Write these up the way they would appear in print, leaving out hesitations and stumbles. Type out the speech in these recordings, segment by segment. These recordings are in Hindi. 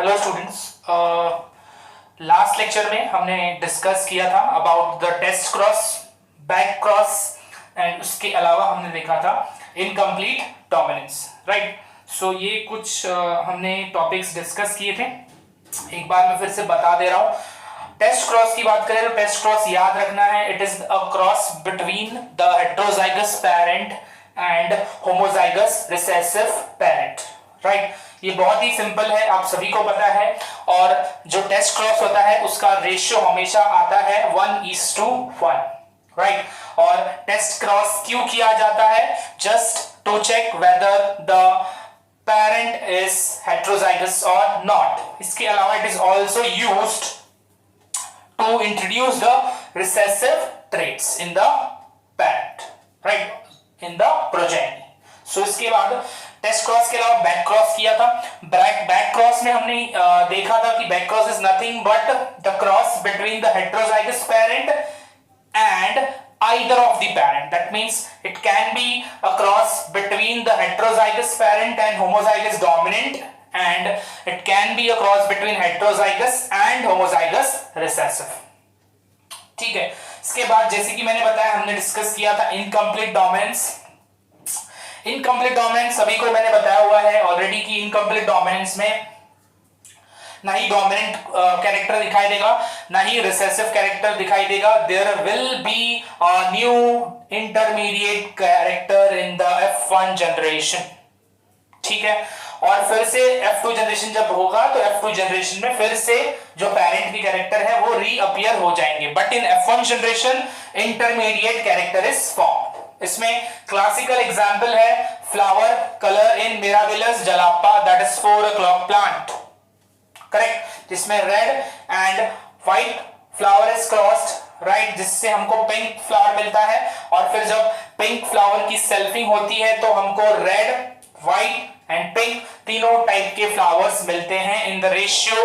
Hello students. लास्ट लेक्चर में हमने डिस्कस किया था about the test cross, back cross and उसके अलावा हमने देखा था इनकम्प्लीट डोमिनेंस, राइट। सो ये कुछ हमने टॉपिक्स डिस्कस किए थे। एक बार मैं फिर से बता दे रहा हूँ। टेस्ट क्रॉस की बात करें तो टेस्ट क्रॉस याद रखना है, it is a cross between the heterozygous parent and homozygous recessive parent, right. ये बहुत ही सिंपल है, आप सभी को पता है। और जो टेस्ट क्रॉस होता है उसका रेशियो हमेशा आता है 1:1, राइट। और टेस्ट क्रॉस क्यों किया जाता है? Just to check whether the parent is heterozygous और नॉट। इसके अलावा it is also used to introduce the recessive traits in the parent, right, in the progeny. So इसके बाद टेस्ट क्रॉस के अलावा बैक क्रॉस किया था। बैक क्रॉस में हमने देखा था कि back cross is nothing but the cross between the heterozygous parent and either of the parent. That means it can be a cross between the heterozygous parent and homozygous dominant, and it can be a cross between heterozygous and homozygous recessive. ठीक है। इसके बाद जैसे कि मैंने बताया, हमने डिस्कस किया था इनकम्प्लीट डोमिनेंस। इनकम्प्लीट डोमिनेंस सभी को मैंने बताया हुआ है ऑलरेडी कि इनकम्प्लीट डोमिनेंस में ना ही डोमिनेंट कैरेक्टर दिखाई देगा ना ही रिसेसिव कैरेक्टर दिखाई देगा। There will be a new intermediate character in the F1 generation, ठीक है। और फिर से F2 जनरेशन जब होगा तो F2 जनरेशन में फिर से जो पेरेंट की कैरेक्टर है वो रीअपियर हो जाएंगे, but in F1 generation intermediate character is form. इसमें क्लासिकल एग्जांपल है flower colour in Mirabilis jalapa, that is 4 o'clock plant, correct, जिसमें red and white flower is crossed, right, जिससे हमको पिंक फ्लावर मिलता है। और फिर जब पिंक फ्लावर की सेल्फिंग होती है तो हमको रेड, व्हाइट एंड पिंक तीनों टाइप के फ्लावर्स मिलते हैं in the ratio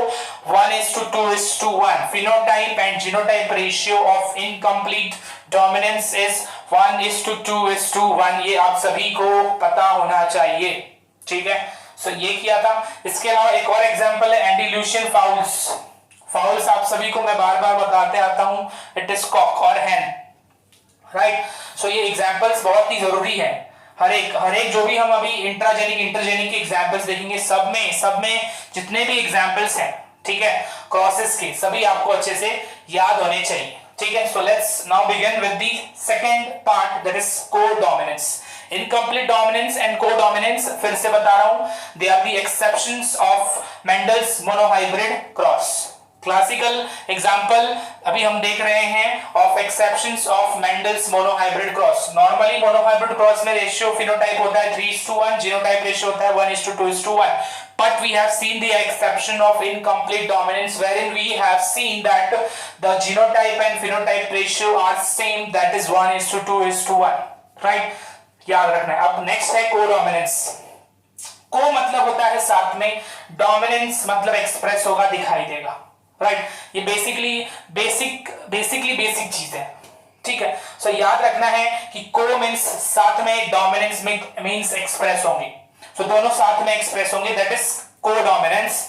1:2:1। Phenotype and genotype ratio of incomplete dominance is 1:2:1। ये आप सभी को पता होना चाहिए, ठीक है। सो ये किया था। इसके अलावा एक और एग्जांपल है एंटील्यूशियन फाउल्स। फाउल्स आप सभी को मैं बार बार बताते आता हूं, इट इज कॉक और हैन, राइट। सो ये एग्जांपल्स बहुत ही जरूरी है। हर एक जो भी हम अभी इंट्राजेनिक इंटरजेनिक के एग्जांपल्स देखेंगे, सब में जितने भी एग्जांपल्स हैं, ठीक है, क्रॉसेस के, सभी आपको अच्छे से याद होने चाहिए, ठीक है। So let's now begin with the second part, that is codominance. Incomplete dominance and codominance फिर से बता रहा हूं, they are the exceptions of Mendel's monohybrid cross. Classical example अभी हम देख रहे हैं of exceptions of Mendel's monohybrid cross. Normally monohybrid cross में रेशियो फिनोटाइप होता है 3:1, जीनोटाइप रेशियो होता है 1:2:1। But we have seen the exception of incomplete dominance, wherein we have seen that the genotype and phenotype ratio are same, that is 1:2:1, right? याद रखना है। अब नेक्स्ट है कोडोमिनेंस। को मतलब होता है साथ में, डोमिनेंस मतलब एक्सप्रेस होगा, दिखाई देगा, राइट। ये बेसिकली बेसिक चीज है, ठीक है। सो याद रखना है कि को मींस साथ में, डोमिनेंस मींस एक्सप्रेस होंगे, सो दोनों साथ में एक्सप्रेस होंगे, दैट इज कोडोमिनेंस,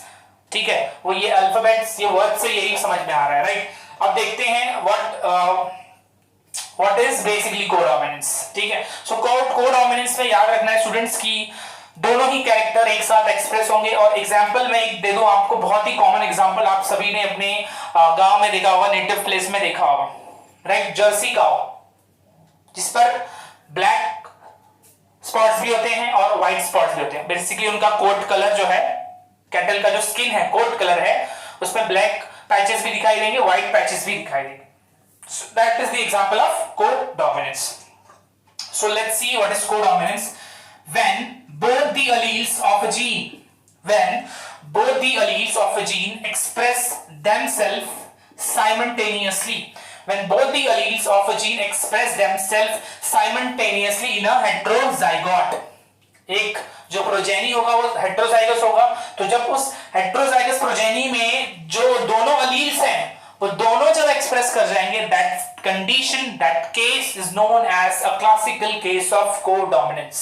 ठीक है। वो ये अल्फाबेट्स, ये वर्ड से यही समझ में आ रहा है, राइट। अब देखते हैं व्हाट इज बेसिकली कोडोमिनेंस, ठीक है। सो कोडोमिनेंस में याद रखना है स्टूडेंट्स की दोनों ही कैरेक्टर एक साथ एक्सप्रेस होंगे। और एग्जांपल में एक दे दूं आपको, बहुत ही कॉमन एग्जांपल आप सभी ने अपने गांव में देखा होगा, नेटिव प्लेस में देखा होगा, राइट। जर्सी काऊ, जिस पर ब्लैक स्पॉट्स भी होते हैं और व्हाइट स्पॉट्स भी होते हैं। बेसिकली उनका कोट कलर जो है, कैटल का जो स्किन है, कोट कलर है, उसमें ब्लैक पैचेस भी दिखाई देंगे, व्हाइट पैचेस भी दिखाई देंगे। So that is the example of codominance. So let's see what is codominance. When both the alleles of a gene express themselves simultaneously. When both the alleles of a gene express themselves simultaneously in a heterozygote. एक जो प्रोजेनी होगा वो हेट्रोजाइगस होगा, तो जब उस हेट्रोजाइगस प्रोजेनी में जो दोनों अलील्स हैं वो दोनों जब एक्सप्रेस कर जाएंगे, that condition, that case is known as a classical case of codominance.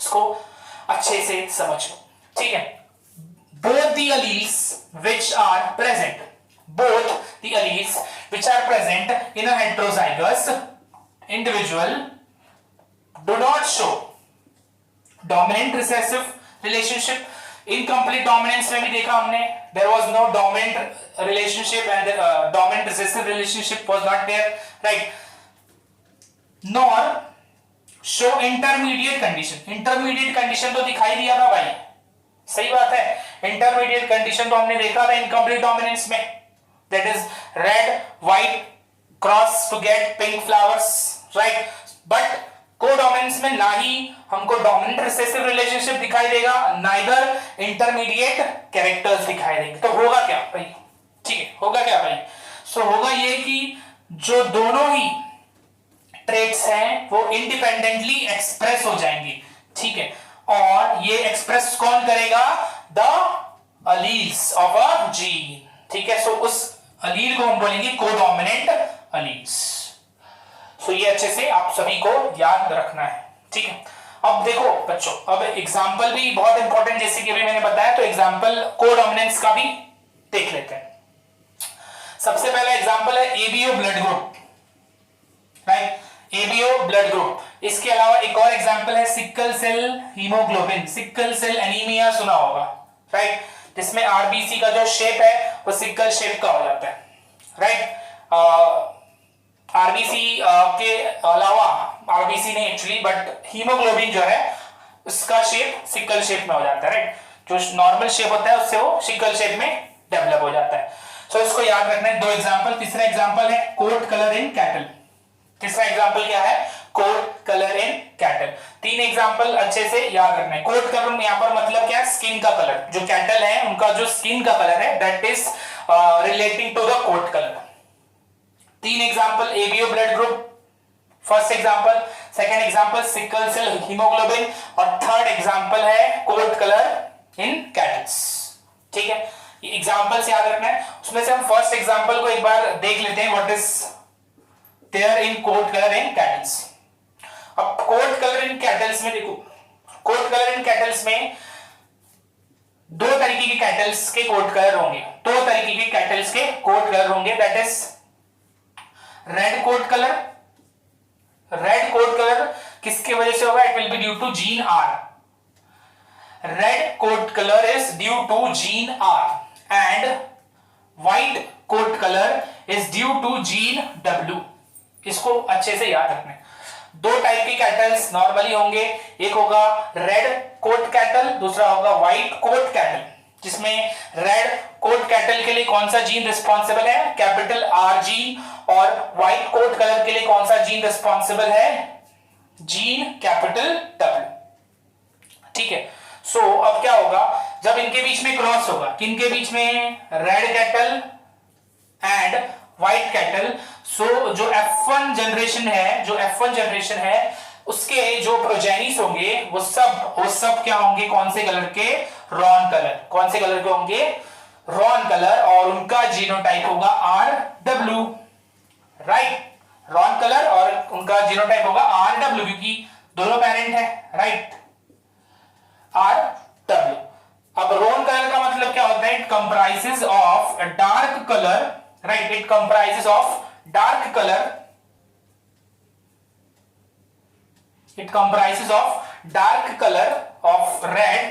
इसको अच्छे से समझ लो, ठीक है। both the alleles which are present, both the alleles which are present in a heterozygous individual do not show dominant recessive relationship. Incomplete dominance में भी देखा हमने, there was no dominant relationship and dominant recessive relationship was not there, right? Nor show intermediate condition. Intermediate condition तो दिखाई दिया था भाई, सही बात है. इंटरमीडिएट कंडीशन तो हमने देखा था इनकम्प्लीट डोमिनेंस में, that is red white cross to get pink flowers, right? But codominance में ना ही हमको डोमिनेंट रिसेसिव रिलेशनशिप दिखाई देगा, नाइदर इंटरमीडिएट कैरेक्टर्स दिखाई देंगे. तो होगा क्या भाई, ठीक है, होगा क्या भाई? सो होगा ये कि जो दोनों ही ट्रेट्स हैं वो इंडिपेंडेंटली एक्सप्रेस हो जाएंगे, ठीक है. और ये एक्सप्रेस कौन करेगा? The alleles of a gene, ठीक है. सो उस अलील को हम बोलेंगे कोडोमिनेंट अलील्स. तो ये अच्छे से आप सभी को याद रखना है, ठीक है. अब देखो बच्चों, अब एग्जांपल भी बहुत इंपॉर्टेंट, जैसे कि अभी मैंने बताया, तो एग्जांपल कोडोमिनेंस का भी देख लेते हैं. सबसे पहला एग्जांपल है ABO blood group, right? ABO blood group. इसके अलावा एक और एग्जांपल है sickle cell haemoglobin, sickle cell anaemia सुना होगा, राइट? जिसमें आरबीसी का जो शेप है वो सिकल शेप का हो जाता है, राइट? आरबीसी के अलावा, आरबीसी नहीं एक्चुअली, बट हीमोग्लोबिन जो है उसका शेप सिकल शेप में हो जाता है, राइट? जो नॉर्मल शेप होता है उससे वो सिकल शेप में डेवलप हो जाता है. सो इसको याद रखना है. दो एग्जांपल. तीसरा एग्जांपल है कोट कलर इन कैटल. तीसरा एग्जांपल क्या है? Coat colour in cattle. तीन एग्जांपल अच्छे से याद रखना है. कोट कलर यहाँ पर मतलब क्या है? स्किन का कलर. जो कैटल है उनका जो स्किन का कलर है that is relating to the coat colour. तीन example ABO blood group, first example. Second example sickle cell haemoglobin, और थर्ड एग्जांपल है कोट कलर इन कैटल्स, ठीक है. ये एग्जांपल्स याद रखना है. उसमें से हम फर्स्ट एग्जांपल को एक बार देख लेते हैं, what is there in coat colour in cattles. अब कोट कलर इन कैटल्स में देखो, कोट कलर इन कैटल्स में दो तरीके के कैटल्स के कोट कलर होंगे. दो तरीके के कैटल्स के कोट कलर होंगे, that is red coat colour. Red coat colour किसके वजह से होगा? It will be due to gene R. Red coat colour is due to gene R and white coat colour is due to gene W. इसको अच्छे से याद रखना है. दो टाइप के कैटल्स नॉर्मली होंगे, एक होगा रेड कोट कैटल, दूसरा होगा व्हाइट कोट कैटल. जिसमें रेड कोट कैटल के लिए कौन सा जीन रिस्पॉन्सिबल है? Capital R gene. और व्हाइट कोट कलर के लिए कौन सा जीन रिस्पॉन्सिबल है? जीन कैपिटल डब्ल्यू, ठीक है. सो अब क्या होगा जब इनके बीच में क्रॉस होगा? किनके बीच में? Red cattle and white cattle. So जो F1 जनरेशन है, जो F1 जनरेशन है उसके जो प्रोजेनिस होंगे वो सब क्या होंगे? कौन से कलर के? Ron colour. कौन से कलर के होंगे? Ron colour. और उनका जीनोटाइप होगा RW, राइट? रॉन कलर और उनका जीनोटाइप होगा RW, क्योंकि दोनों पेरेंट है, राइट? RW. अब रॉन कलर का मतलब क्या होता है? It comprises of dark colour, right? It comprises of dark colour. It comprises of dark color of red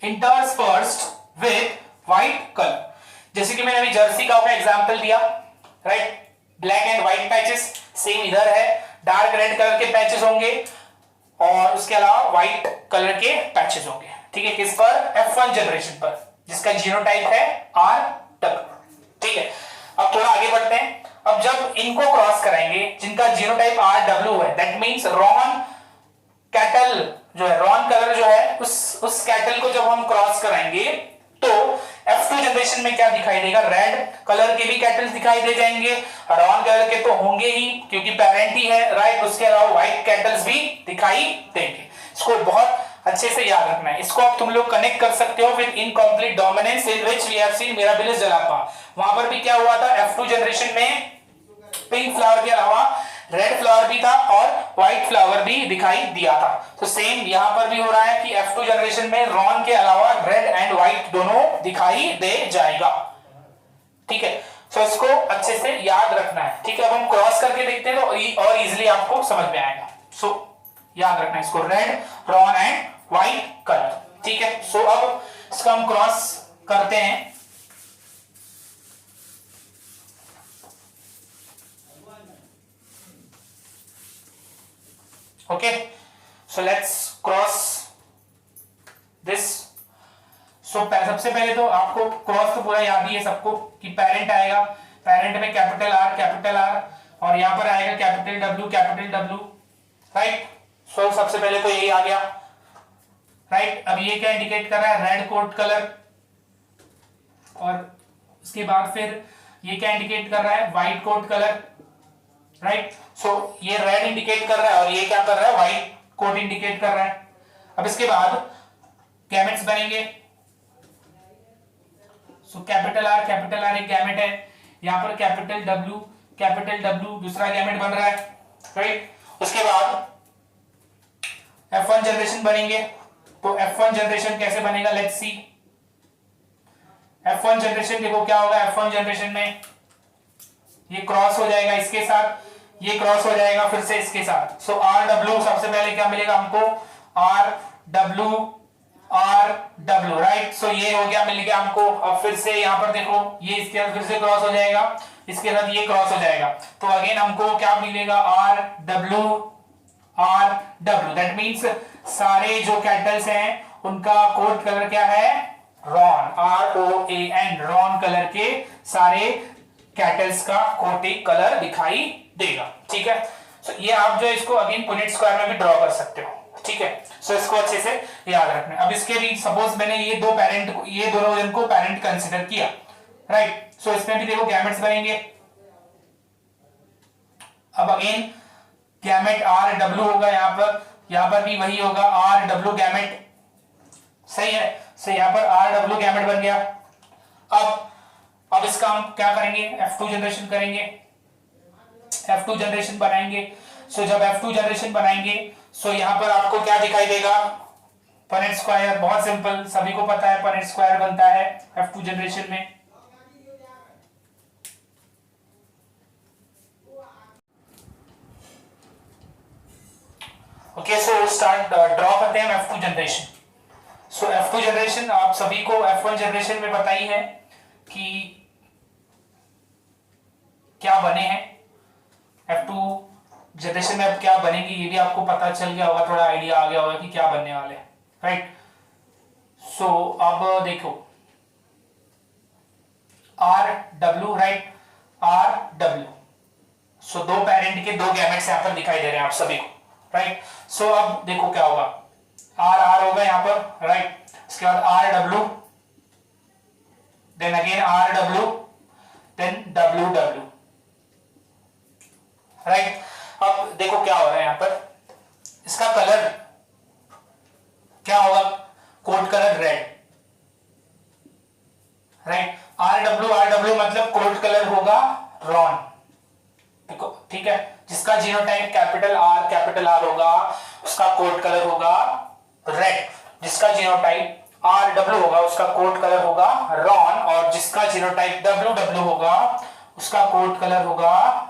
interspersed with white color. जैसे कि मैंने अभी जर्सी का एग्जांपल दिया, right? Black and white patches same इधर है, डार्क रेड कलर के पैचेस होंगे और उसके अलावा व्हाइट कलर के पैचेस होंगे, ठीक है. किस पर? F1 जनरेशन पर, जिसका जीनोटाइप है RW, ठीक है. अब थोड़ा आगे बढ़ते हैं. अब जब इनको क्रॉस कराएंगे जिनका जीनोटाइप RW है, दैट मींस रॉन कैटल जो है, रॉन कलर जो है, उस कैटल को जब हम क्रॉस कराएंगे तो F2 जनरेशन में क्या दिखाई देगा? रेड कलर के भी कैटल्स दिखाई दे जाएंगे, रॉन कलर के तो होंगे ही क्योंकि पेरेंट ही है, राइट? उसके अलावा व्हाइट कैटल्स भी दिखाई देंगे. इसको बहुत अच्छे से याद रखना है. इसको अब तुम लोग कनेक्ट कर सकते हो with incomplete dominance in which we have seen Mirabilis jalapa. वहां पर भी क्या हुआ था? F2 जनरेशन में पिंक फ्लावर के अलावा रेड फ्लावर भी था और व्हाइट फ्लावर भी दिखाई दिया था। तो सेम यहां पर भी हो रहा है कि F2 जनरेशन में रॉन के अलावा रेड एंड व्हाइट दोनों दिखाई दे जाएगा। ठीक है, तो इसको अच्छे से याद रखना है। ठीक है, अब हम क्रॉस करके देखते हैं तो और इजीली आपको समझ में आएगा। सो याद रखना है इसको, red, roan and white colour. ठीक है, सो अब इसका हम क्रॉस करते हैं। Okay, so let's cross this. So सबसे पहले तो आपको क्रॉस तो पूरा याद ही है सबको कि पेरेंट आएगा, पेरेंट में कैपिटल आर और यहां पर आएगा कैपिटल डब्ल्यू, राइट। सो सबसे पहले तो यही आ गया, राइट। अब ये क्या इंडिकेट कर रहा है, रेड कोट कलर, और उसके बाद फिर ये क्या इंडिकेट कर रहा है, white coat colour, right. So ये रेड इंडिकेट कर रहा है और ये क्या कर रहा है, व्हाइट कोट इंडिकेट कर रहा है। अब इसके बाद गैमेट्स बनेंगे। सो कैपिटल आर एक गैमेट है, यहां पर कैपिटल डब्ल्यू दूसरा गैमेट बन रहा है, राइट। उसके बाद F1 जनरेशन बनेंगे। तो F1 जनरेशन कैसे बनेगा, लेट्स सी। F1 जनरेशन देखो क्या होगा, F1 जनरेशन में ये क्रॉस हो जाएगा इसके साथ, ये क्रॉस हो जाएगा फिर से इसके साथ। सो आर डब्ल्यू सबसे पहले क्या मिलेगा हमको, आर डब्ल्यू, राइट। सो ये हो गया, मिल गया हमको। अब फिर से यहां पर देखो ये इसके साथ फिर से क्रॉस हो जाएगा, इसके साथ ये क्रॉस हो जाएगा, तो अगेन हमको क्या मिलेगा, आर डब्ल्यू। दैट मींस सारे जो कैटल्स हैं उनका कोड कलर क्या है, रॉन, ROAN, रॉन कलर के सारे कैटल्स का कोटिंग कलर दिखाई देगा। ठीक है, सो ये आप जो इसको अगेन पुनेट स्क्वायर में भी ड्रॉ कर सकते हो। ठीक है, सो इसको अच्छे से याद रखना है। अब इसके भी सपोज मैंने ये दोनों इनको पेरेंट कंसीडर किया, राइट। सो इसमें भी देखो गैमेट्स बनेंगे। अब अगेन गैमेट RW होगा, यहां पर भी वही होगा, RW गैमेट, सही है। सो यहां पर RW गैमेट बन गया। अब इसका हम क्या करेंगे, F2 जनरेशन करेंगे, F2 जनरेशन बनाएंगे। सो जब F2 जनरेशन बनाएंगे सो यहां पर आपको क्या दिखाई देगा, पनेट स्क्वायर। बहुत सिंपल, सभी को पता है पनेट स्क्वायर बनता है F2 जनरेशन में। ओके, सो स्टार्ट ड्रॉ करते हैं F2 जनरेशन। सो F2 जनरेशन आप सभी को F1 जनरेशन में पता ही है कि क्या बने हैं। F2 जनरेशन में अब क्या बनेगी ये भी आपको पता चल गया होगा, थोड़ा आइडिया आ गया होगा कि क्या बनने वाले, राइट। सो अब देखो RW, राइट, RW। सो दो पेरेंट के दो गैमेट्स यहां पर दिखाई दे रहे हैं आप सभी को, राइट। सो अब देखो क्या होगा, R होगा यहां पर, राइट। इसके बाद RW, then again RW, then WW, right. अब देखो क्या हो रहा है यहां पर, इसका कलर क्या होगा, code colour red, right. RW मतलब कोड कलर होगा रॉन, देखो, ठीक है। जिसका जीनोटाइप कैपिटल R होगा उसका कोड कलर होगा रेड, जिसका जीनोटाइप RW होगा उसका कोड कलर होगा रॉन, और जिसका जीनोटाइप WW होगा उसका कोड कलर होगा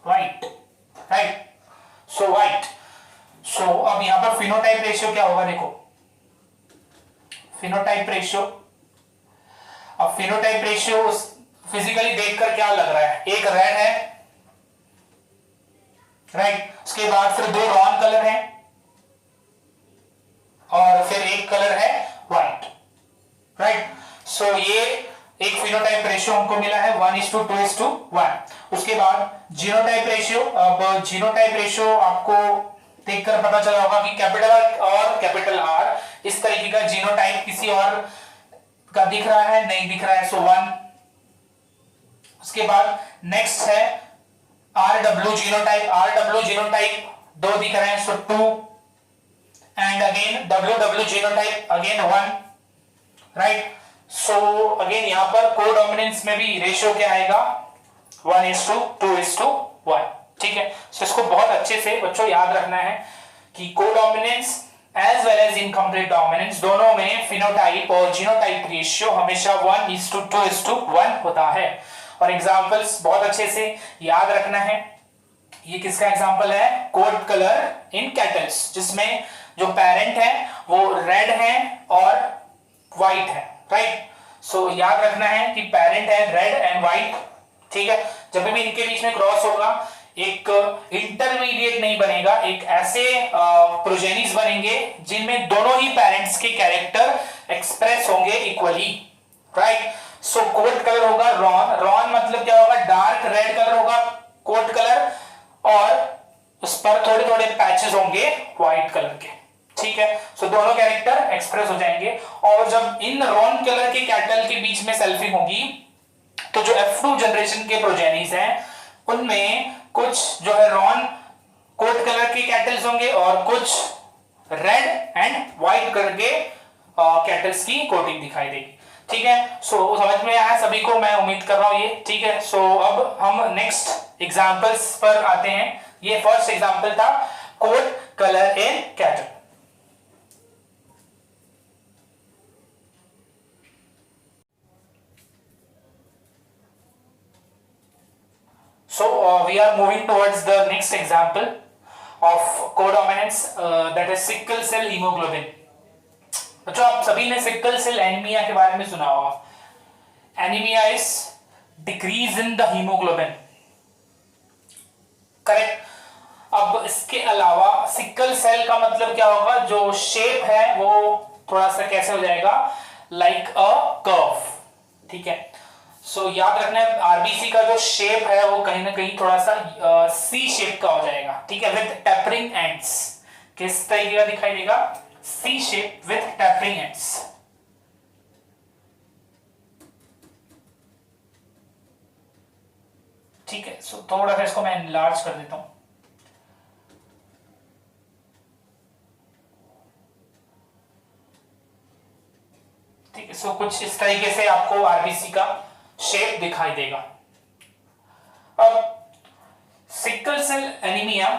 व्हाइट, राइट। सो व्हाइट। सो अब यहां पर फिनोटाइप रेशियो क्या होगा, देखो फिनोटाइप रेशियो। अब फिनोटाइप रेशियो फिजिकली देखकर क्या लग रहा है, एक रेड है, राइट। उसके बाद फिर दो रॉन कलर है और फिर एक कलर है व्हाइट, राइट। सो ये एक फिनोटाइप रेशियो हमको मिला है 1:2:1। उसके बाद जीनोटाइप रेशियो। अब जीनोटाइप रेशियो आपको देखकर पता चला होगा कि कैपिटल और कैपिटल R इस तरीके का जीनोटाइप किसी और का दिख रहा है, नहीं दिख रहा है, सो 1। उसके बाद नेक्स्ट है RW जीनोटाइप दो दिख रहे हैं, सो 2, and again WW genotype again 1, right. So again यहां पर कोडोमिनेंस में भी रेशियो क्या आएगा, 1:2:1, ठीक है। सो इसको बहुत अच्छे से बच्चों याद रखना है कि codominance as well as incomplete dominance दोनों में फिनोटाइप और जीनोटाइप रेशियो हमेशा 1:2:1 होता है। और एग्जांपल्स बहुत अच्छे से याद रखना है। ये किसका एग्जांपल है? कोट कलर इन कैटल्स, जिसमें जो पेरेंट है वो रेड है और व्हाइट है, राइट। सो याद रखना है कि पेरेंट है रेड एंड व्हाइट, ठीक है। जब भी इनके बीच में क्रॉस होगा एक इंटरमीडिएट नहीं बनेगा, एक ऐसे प्रोजेनिस बनेंगे जिनमें दोनों ही पेरेंट्स के कैरेक्टर एक्सप्रेस होंगे इक्वली, राइट। सो कोट कलर होगा रॉन, रॉन मतलब क्या होगा? डार्क रेड कलर होगा कोट कलर, और उस पर थोड़े थोड़े पैचेस होंगे व्हाइट कलर के, ठीक है। सो दोनों कैरेक्टर एक्सप्रेस हो जाएंगे। और जब इन रॉन कलर के कैटल के बीच में सेल्फिंग होगी तो जो F2 जनरेशन के प्रोजेनिस हैं उनमें कुछ जो है रॉन कोट कलर के कैटल्स होंगे और कुछ रेड एंड व्हाइट कलर के कैटल्स की कोटिंग दिखाई देगी, ठीक है। सो समझ में आया सभी को? मैं उम्मीद कर रहा हूं ये, ठीक है। सो अब हम नेक्स्ट एग्जांपल्स पर आते हैं। ये फर्स्ट एग्जांपल था coat colour in cattle. So we are moving towards the next example of codominance, that is sickle cell hemoglobin. बच्चों आप सभी ने सिकल सेल एनीमिया के बारे में सुना होगा। Anaemia is decrease in the haemoglobin, correct. अब इसके अलावा सिकल सेल का मतलब क्या होगा? जो शेप है वो थोड़ा सा कैसे हो जाएगा? लाइक अ कर्व, ठीक है। सो याद रखना है आरबीसी का जो शेप है वो कहीं ना कहीं थोड़ा सा सी शेप का हो जाएगा, ठीक है, विद टेपरिंग एंड्स। किस तरीके का दिखाई देगा? सी शेप विद टेपरिंग एंड्स, ठीक है। सो थोड़ा सा इसको मैं एनलार्ज कर देता हूं, ठीक है। सो कुछ इस तरीके से आपको आरबीसी का शेप दिखाई देगा। अब सिकल सेल एनीमिया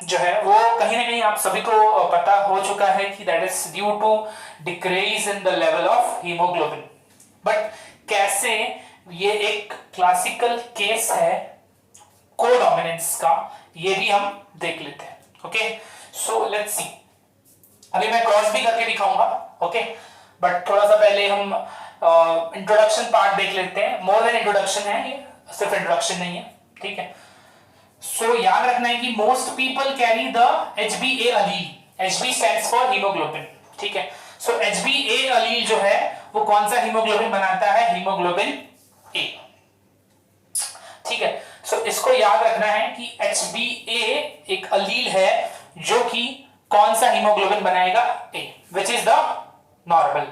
जो है वो कहीं ना कहीं आप सभी को पता हो चुका है कि that is due to decrease in the level of haemoglobin. But कैसे? ये एक क्लासिकल केस है कोडोमिनेंस का, ये भी हम देख लेते हैं, ओके। So let's see. अभी मैं क्रॉस भी करके दिखाऊंगा, ओके। बट थोड़ा सा पहले हम इंट्रोडक्शन पार्ट देख लेते हैं। मोर देन इंट्रोडक्शन है ये, सिर्फ इंट्रोडक्शन नहीं है, ठीक है। सो याद रखना है कि most people carry the HbA Aleel. Hb stands for haemoglobin, ठीक है। सो HbA अलील जो है वो कौन सा हीमोग्लोबिन बनाता है? हीमोग्लोबिन A, ठीक है। सो इसको याद रखना है कि HbA एक अलील है जो कि कौन सा हीमोग्लोबिन बनाएगा? A, which is the normal.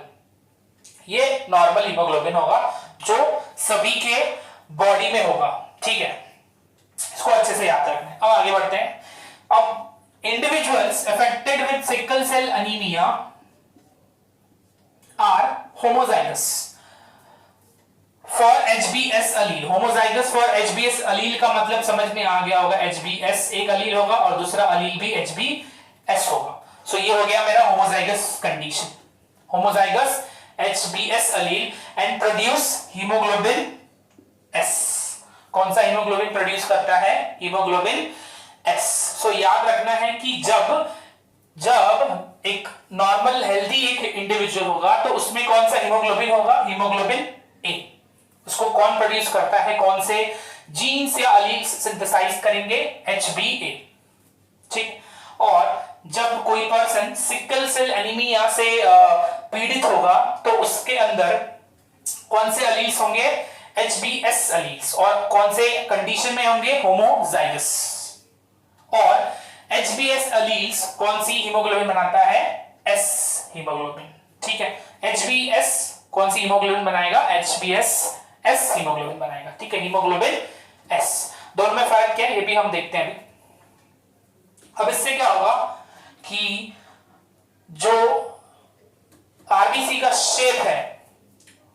ये नॉर्मल हीमोग्लोबिन होगा जो सभी के बॉडी में होगा, ठीक है। इसको अच्छे से याद रखना है। अब आगे बढ़ते हैं। अब individuals affected with sickle cell anaemia are homozygous for HbS allele. Homozygous for HbS allele का मतलब समझ में आ गया होगा, HbS एक अलील होगा और दूसरा अलील भी HbS होगा। सो ये हो गया मेरा homozygous condition. Homozygous HbS allele and produce haemoglobin S। कौन सा हीमोग्लोबिन प्रोड्यूस करता है? Haemoglobin S। सो याद रखना है कि जब एक नॉर्मल हेल्दी एक इंडिविजुअल होगा तो उसमें कौन सा हीमोग्लोबिन होगा? Haemoglobin A। उसको कौन प्रोड्यूस करता है? कौन से जीन्स या अलील्स सिंथेसाइज करेंगे? HbA, ठीक। और जब कोई पर्सन सिकल सेल एनीमिया से पीड़ित होगा तो उसके अंदर कौन से अलील्स होंगे? HbS alleles. और कौन से कंडीशन में होंगे? होमोजाइगस। और HbS अलील्स कौन सी हीमोग्लोबिन बनाता है? S हीमोग्लोबिन, ठीक है। HbS कौन सी हीमोग्लोबिन बनाएगा? HbS S हीमोग्लोबिन बनाएगा, ठीक है। Haemoglobin S। दोनों में फर्क क्या है ये भी हम देखते हैं अभी। अब इससे क्या होगा कि जो आरबीसी का शेप है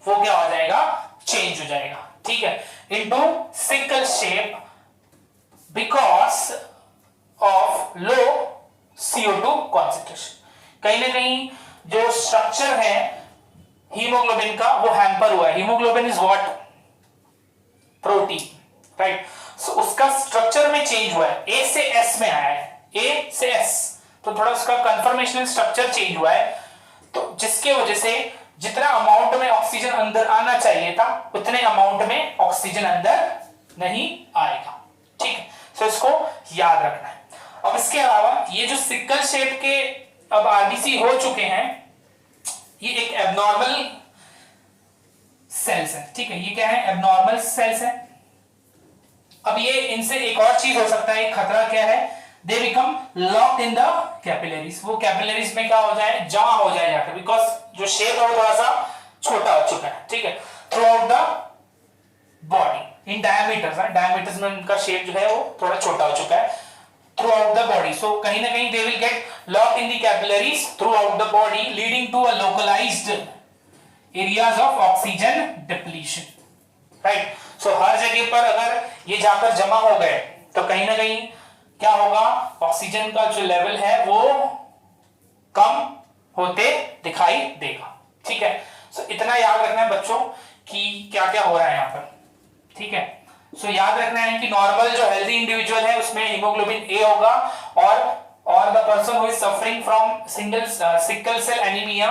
वो क्या हो जाएगा? चेंज हो जाएगा, ठीक है। into sickle shape because of low CO2 concentration. कहीं ना कहीं जो स्ट्रक्चर है हीमोग्लोबिन का वो हैम्पर हुआ है. Haemoglobin is what? Protein, right. So उसका स्ट्रक्चर में चेंज हुआ है, ए से एस में आया है, ए से एस, तो थोड़ा उसका कंफर्मेशनल स्ट्रक्चर चेंज हुआ है. तो जिसके वजह से जितना अमाउंट में ऑक्सीजन अंदर आना चाहिए था उतने अमाउंट में ऑक्सीजन अंदर नहीं आएगा. ठीक है, सो इसको याद रखना है. अब इसके अलावा ये जो सिकल शेप के अब आरबीसी हो चुके हैं, ये एक एबनॉर्मल सेल्स है. ठीक है, ये क्या है? एबनॉर्मल सेल्स है. अब ये इनसे एक और चीज हो सकता है, एक खतरा क्या है? They become locked in the capillaries. वो कैपिलरीज में क्या हो जाए? जमा हो जाए जाकर, बिकॉज जो शेप है वो थोड़ा सा छोटा हो चुका है. ठीक है, throughout the body in diameters. Diameters में उनका शेप जो है वो थोड़ा छोटा हो चुका है throughout the body. So कहीं ना कहीं they will get locked in the capillaries throughout the body, leading to a localised areas of oxygen depletion. Right. So हर जगह पर अगर ये जाकर जमा हो गए तो कहीं ना कहीं क्या होगा? ऑक्सीजन का जो लेवल है वो कम होते दिखाई देगा. ठीक है, सो इतना याद रखना है बच्चों कि क्या क्या हो रहा है यहाँ पर. ठीक है, सो याद रखना है कि नॉर्मल जो हेल्दी इंडिविजुअल है उसमें हीमोग्लोबिन ए होगा, और the person who is suffering from sickle cell anaemia,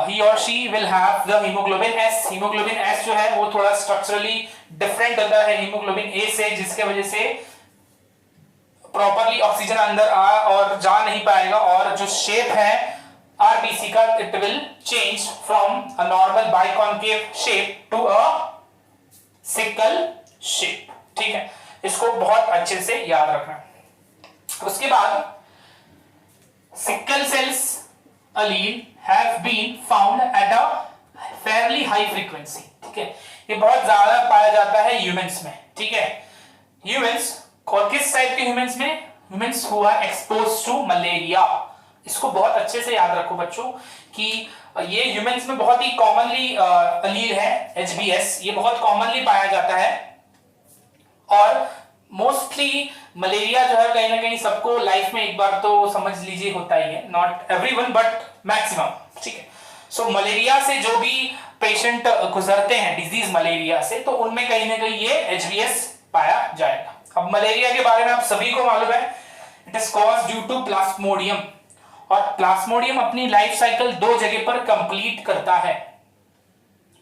he or she will have the hemoglobin S. hemoglobin S जो है वो थोड़ा स्ट्रक्चरली डिफरेंट होता है हीमोग्लोबिन A से, जिसके वजह से प्रॉपरली ऑक्सीजन अंदर आ और जा नहीं पाएगा, और जो शेप है आरबीसी का it will change from a normal biconcave shape to a sickle shape. ठीक है, इसको बहुत अच्छे से याद रखना. उसके बाद sickle cells allele have been found at a fairly high frequency. ठीक है, ये बहुत ज्यादा पाया जाता है ह्यूमंस में. ठीक है, ह्यूमंस, और किस टाइप के ह्यूमंस में? Humans who are exposed to malaria. इसको बहुत अच्छे से याद रखो बच्चों कि ये ह्यूमंस में बहुत ही कॉमनली अलील है HbS. ये बहुत कॉमनली पाया जाता है, और मोस्टली मलेरिया जो है कहीं ना कहीं सबको लाइफ में एक बार तो समझ लीजिए होता ही है, नॉट एवरीवन बट मैक्सिमम. ठीक है, सो मलेरिया से जो भी पेशेंट गुजरते हैं डिजीज मलेरिया से, तो उनमें कहीं ना कहीं ये HbS पाया जाएगा. अब मलेरिया के बारे में आप सभी को मालूम है, it is caused due to plasmodium, और प्लाज्मोडियम अपनी लाइफ साइकिल दो जगह पर कंप्लीट करता है.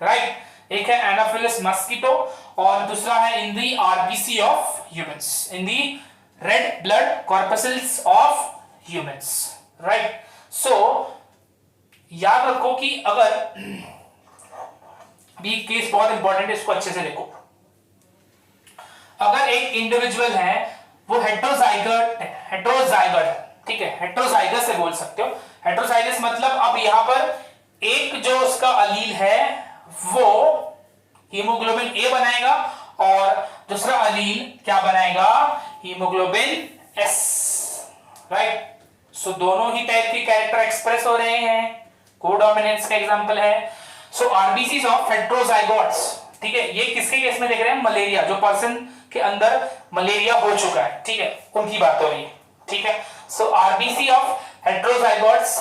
राइट, एक है एनाफिलस मस्कीटो और दूसरा है in the RBC of humans, in the red blood corpuscles of humans. Right. So याद रखो कि अगर भी केस बहुत इंपॉर्टेंट है, इसको अच्छे से देखो. अगर एक इंडिविजुअल है वो हेट्रोजाइगस, ठीक है, हेट्रोजाइगस से बोल सकते हो. हेट्रोजाइगस मतलब अब यहां पर एक जो उसका अलील है वो हीमोग्लोबिन ए बनाएगा, और दूसरा अलील क्या बनाएगा? Haemoglobin S. राइट. सो दोनों ही टाइप के कैरेक्टर एक्सप्रेस हो रहे हैं, कोडोमिनेंस का एग्जांपल है. सो आरबीसीज ऑफ हेट्रोजाइगोट्स, ठीक है, ये किसके केस में देख रहे हैं? मलेरिया, जो पर्सन के अंदर मलेरिया हो चुका है, ठीक है, उनकी बात हो रही है. ठीक है, सो आरबीसी ऑफ हेट्रोजाइगोट्स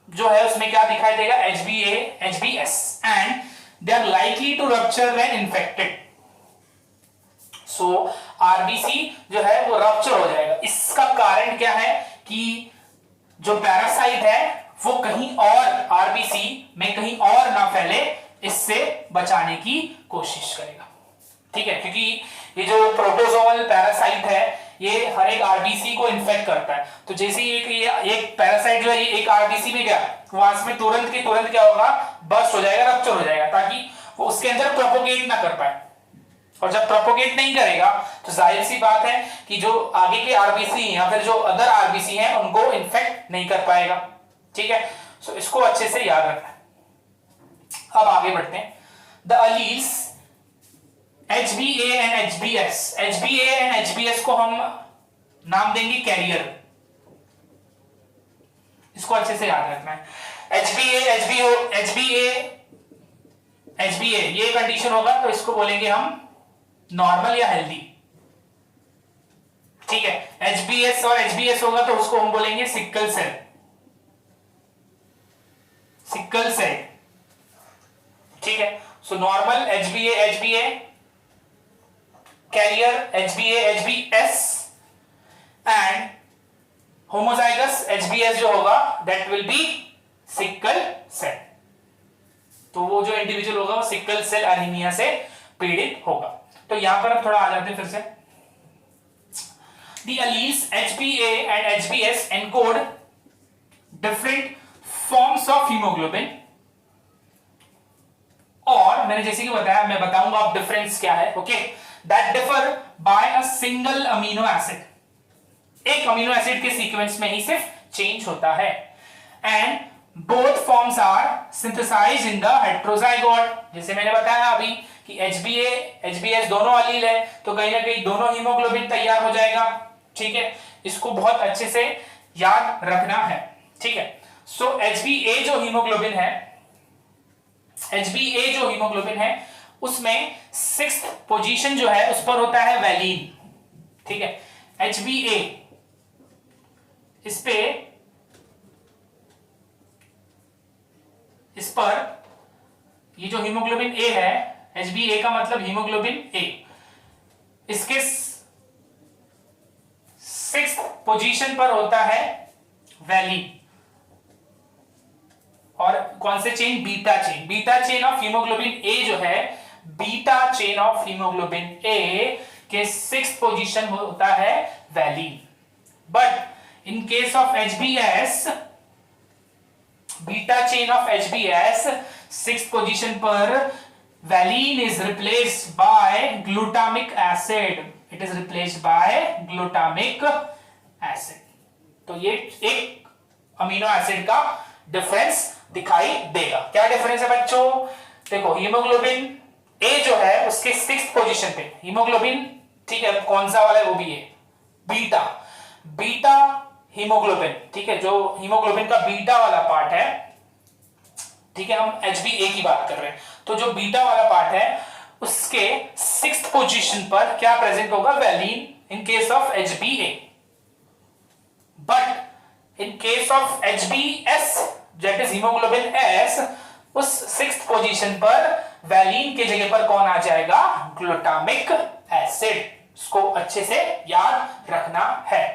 जो है उसमें क्या दिखाई देगा? HbA, HbS, and they are likely to rupture when infected. So RBC जो है वो रप्चर हो जाएगा. इसका कारण क्या है? कि जो पैरासाइट है वो कहीं और RBC में कहीं और ना फैले, इससे बचाने की कोशिश करेगा. ठीक है, क्योंकि ये जो प्रोटोजोअल पैरासाइट है ये हर एक आरबीसी को इन्फेक्ट करता है. तो जैसे ही एक पैरासाइट जो है ये एक आरबीसी में गया, वहां में तुरंत के तुरंत क्या होगा? बस्ट हो जाएगा, रप्चर हो जाएगा, ताकि वो उसके अंदर प्रोपोगेट ना कर पाए. और जब प्रोपोगेट नहीं करेगा तो जाहिर सी बात है कि जो आगे के आरबीसी या फिर जो अदर आरबीसी हैं उनको इन्फेक्ट नहीं कर पाएगा. ठीक है, सो इसको अच्छे से याद रखना है. अब आगे बढ़ते हैं. The alleles HbA and HbS. HbA and HbS को हम नाम देंगे कैरियर. इसको अच्छे से याद रखना है. HbA ये कंडीशन होगा तो इसको बोलेंगे हम नॉर्मल या हेल्दी, ठीक है। HbS और HbS होगा तो उसको हम बोलेंगे सिकल सेल, सिकल सेल, ठीक है। So normal HbA carrier HbS and homozygous HbS जो होगा that will be sickle cell. तो वो जो इंडिविजुअल होगा वो सिकल सेल एनीमिया से पीड़ित होगा। तो यहां पर अब थोड़ा आ जाते हैं फिर से। The alleles HbA and HbS encode different forms of hemoglobin, और मैंने जैसे कि बताया, मैं बताऊंगा अब डिफरेंस क्या है, okay. That differ by a single amino acid, एक अमीनो एसिड के सीक्वेंस में ही सिर्फ चेंज होता है। And both forms are synthesised in the heterozygote. जैसे मैंने बताया अभी कि HbA HbS दोनों अलील है, तो कहीं ना कहीं दोनों हीमोग्लोबिन तैयार हो जाएगा, ठीक है। इसको बहुत अच्छे से याद रखना है, ठीक है। सो HbA जो हीमोग्लोबिन है, HbA जो हीमोग्लोबिन है उसमें 6th पोजीशन जो है उस पर होता है वैलीन, ठीक है। HbA इस पर ये जो हीमोग्लोबिन A है, HbA का मतलब हीमोग्लोबिन A, इसके 6th पोजीशन पर होता है वैलीन। और कौन से चेन? Beta chain. Beta chain of haemoglobin A जो है, beta chain of haemoglobin A के 6th पोजीशन होता है valine. But in case of HbS, beta chain of HbS 6th position पर valine is replaced by glutamic acid, it is replaced by glutamic acid. तो ये एक अमीनो एसिड का डिफरेंस दिखाई देगा। क्या डिफरेंस है बच्चों? देखो हीमोग्लोबिन A जो है उसके 6th पोजीशन पे हीमोग्लोबिन, ठीक है, कौन सा वाला है वो भी है बीटा, बीटा हीमोग्लोबिन, ठीक है, जो हीमोग्लोबिन का बीटा वाला पार्ट है, ठीक है, हम HbA की बात कर रहे हैं। तो जो बीटा वाला पार्ट है उसके 6th पोजीशन पर क्या प्रेजेंट होगा? Valine in case of HbA। But in case of HbS that is haemoglobin S, उस 6th पोजीशन पर वैलीन के जगह पर कौन आ जाएगा? Glutamic acid. इसको अच्छे से याद रखना है,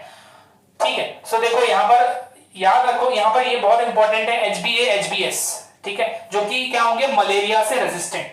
ठीक है। सो देखो यहां पर याद रखो, यहां पर ये बहुत इंपॉर्टेंट है HbA HbS, ठीक है, जो कि क्या होंगे? मलेरिया से रेजिस्टेंट,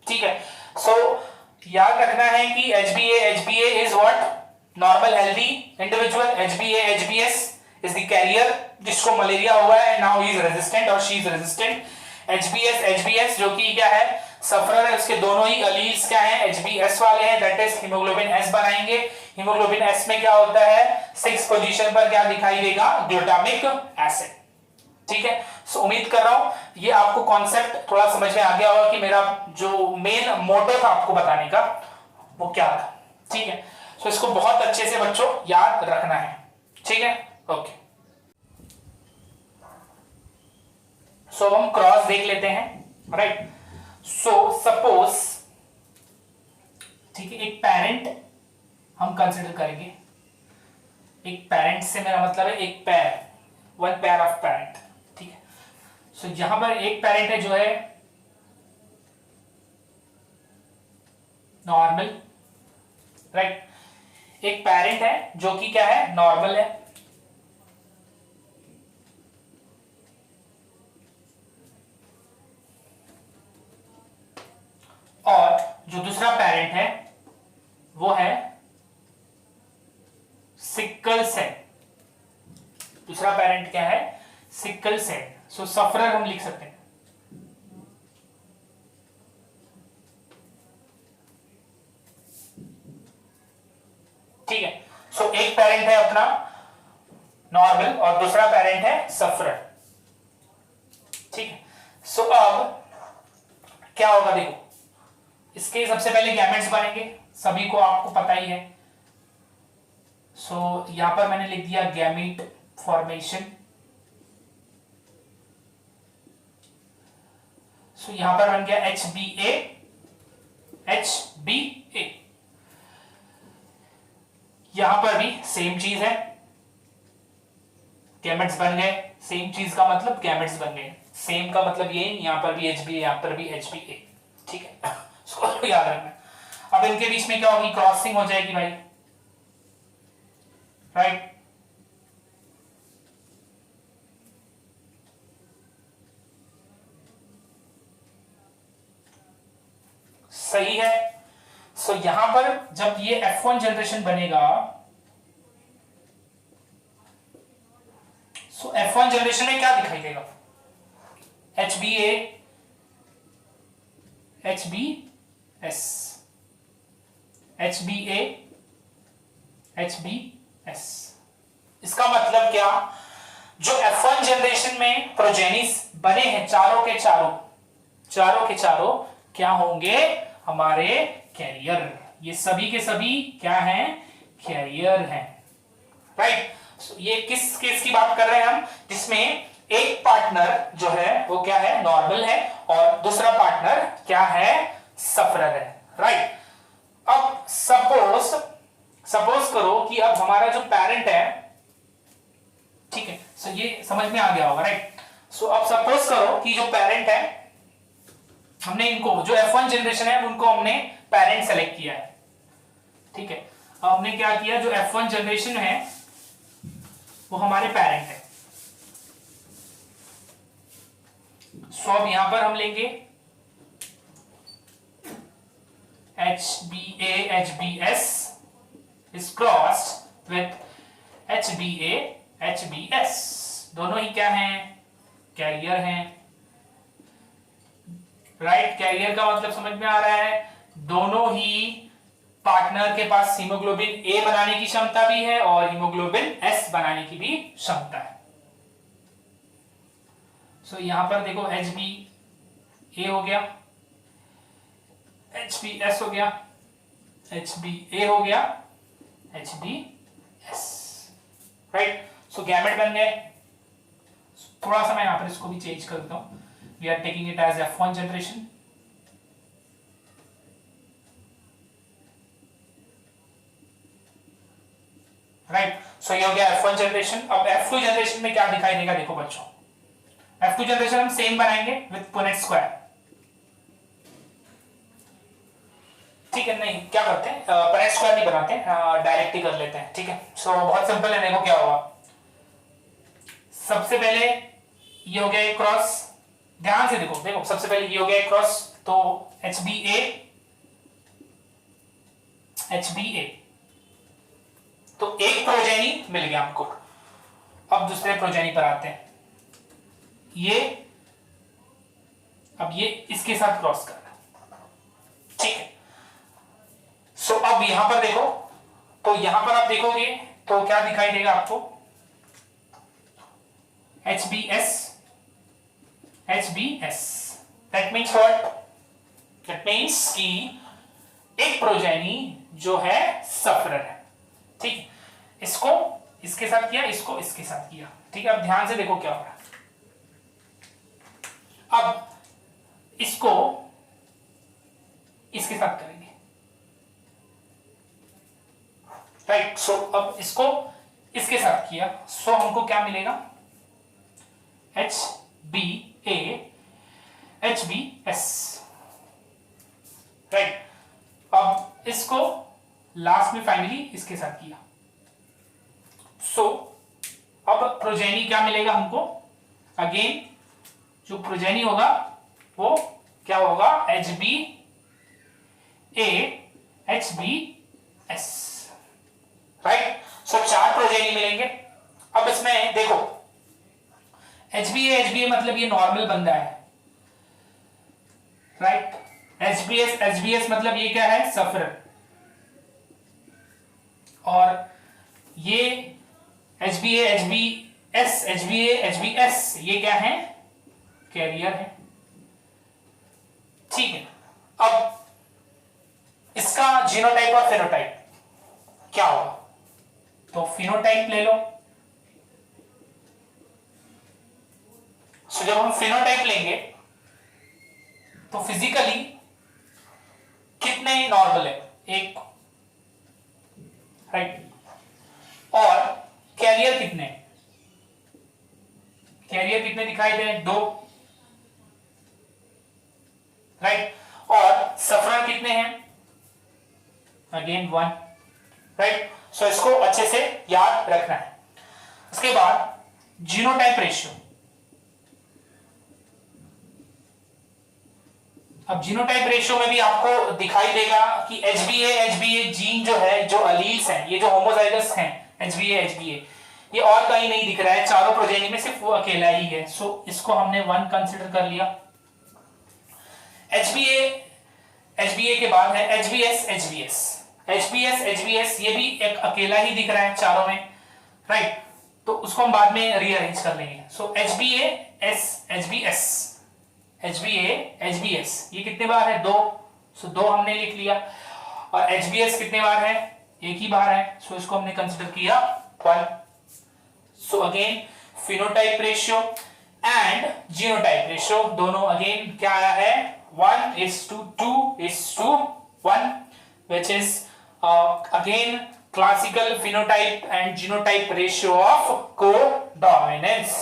ठीक है। सो याद रखना है कि HbA is what? Normal healthy individual. HbA HbS is the carrier जिसको मलेरिया हुआ है, नाउ ही इज रेजिस्टेंट और शी इज रेजिस्टेंट। HbS जो कि क्या है? सफरर है। उसके दोनों ही अलील्स क्या हैं? HbS वाले हैं, दैट इज हीमोग्लोबिन S बनाएंगे। हीमोग्लोबिन S में क्या होता है? 6th पोजीशन पर क्या दिखाई देगा? ग्लूटामिक एसिड, ठीक है। सो उम्मीद कर रहा हूं ये आपको कॉन्सेप्ट थोड़ा समझ में आ गया होगा कि मेरा जो मेन मोटो था आपको बताने का वो क्या था, ठीक है। सो इसको बहुत अच्छे से बच्चों याद रखना है, ठीक है, ओके। सो हम क्रॉस देख लेते हैं, राइट। सो सपोज, ठीक है, एक पेरेंट हम कंसिडर करेंगे। एक पेरेंट से मेरा मतलब है एक pair, one pair of parent, ठीक है। सो यहां पर एक पेरेंट है जो है नॉर्मल, राइट। एक पेरेंट है जो कि क्या है? नॉर्मल है। और जो दूसरा पेरेंट है वो है सिकल सेल। दूसरा पेरेंट क्या है? Sickle cell. सो सफरर हम लिख सकते हैं, ठीक है। सो एक पेरेंट है अपना नॉर्मल और दूसरा पेरेंट है सफरर, ठीक है। सो अब क्या होगा? देखो इसके सबसे पहले गैमेट्स बनेंगे, सभी को आपको पता ही है। सो यहां पर मैंने लिख दिया गैमीट फॉर्मेशन। सो यहां पर बन गया HbA HBA। यहां पर भी सेम चीज है, गैमेट्स बन गए। सेम चीज का मतलब गैमेट्स बन गए, सेम का मतलब ये, यहां पर भी HBA, यहां पर भी HBA। ठीक है, इसको याद रखना। अब इनके बीच में क्या होगी, क्रॉसिंग हो जाएगी भाई, राइट। सही है। सो यहां पर जब ये F1 जनरेशन बनेगा, सो F1 जनरेशन में क्या दिखाई देगा, HBA HBS, HBA HBS। इसका मतलब क्या, जो F1 जनरेशन में प्रोजेनिस बने हैं चारों के चारों क्या होंगे, हमारे कैरियर। ये सभी के सभी क्या हैं, कैरियर हैं, राइट। ये किस केस की बात कर रहे हैं हम, जिसमें एक पार्टनर जो है वो क्या है, नॉर्मल है, और दूसरा पार्टनर क्या है, सफरर है, राइट। अब सपोज करो कि अब हमारा जो पेरेंट है, ठीक है, सो ये समझ में आ गया होगा, राइट। सो अब सपोज करो कि जो पेरेंट है, हमने इनको जो F1 जनरेशन है उनको हमने पेरेंट सेलेक्ट किया है, ठीक है। अब हमने क्या किया, जो F1 जनरेशन है वो हमारे पेरेंट है। सो अब यहां पर हम लेंगे HBA HBS is crossed with HBA HBS। दोनों ही क्या हैं, कैरियर हैं, राइट। कैरियर का मतलब समझ में आ रहा है, दोनों ही पार्टनर के पास हीमोग्लोबिन A बनाने की क्षमता भी है और हीमोग्लोबिन S बनाने की भी क्षमता है। सो यहां पर देखो HBA हो गया, HBS हो गया, HBA हो गया, HBS, राइट। सो गैमेट बन गए। थोड़ा सा मैं यहां पर इसको भी चेंज कर देता हूं, we are taking it as F1 generation, right. So ये हो गया F1 जनरेशन। अब F2 जनरेशन में क्या दिखाई देगा, देखो बच्चों, F2 जनरेशन हम सेम बनाएंगे विद पुनेट स्क्वायर, ठीक है। नहीं, क्या करते हैं, पुनेट स्क्वायर नहीं बनाते, डायरेक्ट ही कर लेते हैं, ठीक है। सो बहुत सिंपल है, देखो क्या होगा। सबसे पहले ये हो गया एक क्रॉस, ध्यान से देखो सबसे पहले ये हो गया एक क्रॉस, तो HBA HBA, तो एक प्रोजेनी मिल गया हमको। अब दूसरे प्रोजेनी पर आते हैं, अब ये इसके साथ क्रॉस करना, ठीक है। सो अब यहां पर देखो, तो यहां पर आप देखोगे तो क्या दिखाई देगा आपको, HBS HBS। That means what, that means कि एक प्रोजेनी जो है सफरर है, ठीक है। इसको इसके साथ किया, इसको इसके साथ किया, ठीक है। अब ध्यान से देखो क्या हो रहा है। अब इसको इसके साथ करेंगे, राइट। सो अब इसको इसके साथ किया, सो हमको क्या मिलेगा, HBA HBS, राइट। अब इसको लास्ट में फाइनली इसके साथ किया, सो अब प्रोजेनी क्या मिलेगा हमको, अगेन जो प्रोजेनी होगा वो क्या होगा, HBA HBS, राइट। सो 4 प्रोजेनी मिलेंगे। अब इसमें देखो HBA HBA मतलब ये नॉर्मल बंदा है, राइट। HBS HBS मतलब ये क्या है, सफरर, और ये HBA HBS HBA HBS ये क्या है, कैरियर है, ठीक है। अब इसका जीनोटाइप और फेनोटाइप क्या होगा, तो फिनोटाइप ले लो। जब हम फिनोटाइप लेंगे तो फिजिकली कितने नॉर्मल है, एक, राइट, और कैरियर कितने, कैरियर कितने दिखाई दे, दो, राइट, और सफरर कितने हैं, अगेन वन, राइट। सो इसको अच्छे से याद रखना है। उसके बाद जीनोटाइप रेशियो। अब जीनोटाइप रेशियो में भी आपको दिखाई देगा कि एचबीए जीन जो है, जो अलील्स हैं, ये जो होमोजाइगस हैं, एचबीए ये और कहीं नहीं दिख रहा है, चारों प्रोजेनी में सिर्फ वो अकेला ही है। सो इसको हमने वन कंसिडर कर लिया। एचबीए के बाद है एचबीएस ये भी एक अकेला ही दिख रहा है चारों में, राइट। तो उसको हम बाद में रीअरेंज कर लेंगे। सो एचबीएस ये कितने बार है, दो, सो दो हमने लिख लिया। और एचबीएस कितने बार है, एक ही बार है, सो इसको हमने कंसिडर किया one. So again phenotype ratio and genotype ratio दोनों अगेन क्या आया है, 1:2:1, which is again classical phenotype and genotype ratio of codominance।